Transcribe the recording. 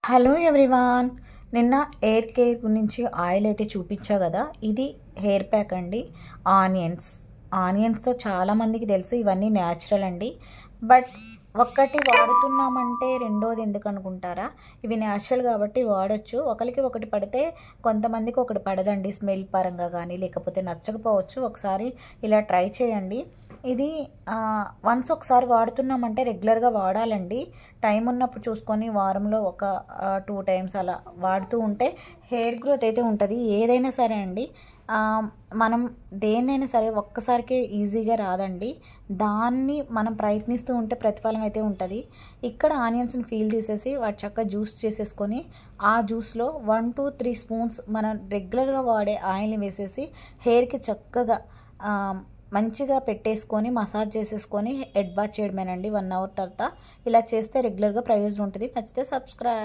Hello everyone. నిన్న hair care గురించి oil అయితే చూపించా కదా. ఇది హెయిర్ ప్యాక్ అండి. ఆనియన్స్తో చాలామందికి తెలుసు ఇవన్నీ న్యాచురల్ అండి. బట్ ఒక్కటి వాడుతున్నామంటే రెండోది ఎందుకు అనుకుంటారా? ఇవి న్యాచురల్ కాబట్టి వాడచ్చు. ఒకరికి ఒకటి పడితే కొంతమందికి ఒకటి పడదండి. స్మెల్ పరంగా కానీ లేకపోతే నచ్చకపోవచ్చు. ఒకసారి ఇలా ట్రై చేయండి. ఇది వన్స్ ఒకసారి వాడుతున్నామంటే రెగ్యులర్గా వాడాలండి. టైం ఉన్నప్పుడు చూసుకొని వారంలో ఒక 2 టైమ్స్ అలా వాడుతూ ఉంటే హెయిర్ గ్రోత్ అయితే ఉంటుంది. ఏదైనా సరే అండి, మనం దేన్నైనా సరే ఒక్కసారికే ఈజీగా రాదండి. దాన్ని మనం ప్రయత్నిస్తూ ఉంటే ప్రతిఫలం అయితే ఉంటుంది. ఇక్కడ ఆనియన్స్ని ఫీల్ తీసేసి వాటి చక్కగా జ్యూస్ చేసేసుకొని ఆ జ్యూస్లో 1 to 3 స్పూన్స్ మనం రెగ్యులర్గా వాడే ఆయిల్ని వేసేసి హెయిర్కి చక్కగా మంచిగా పెట్టేసుకొని మసాజ్ చేసేసుకొని హెడ్ బాత్ చేయడమేనండి. 1 అవర్ తర్వాత ఇలా చేస్తే రెగ్యులర్గా ప్రయోజనం ఉంటుంది. నచ్చితే సబ్స్క్రైబ్.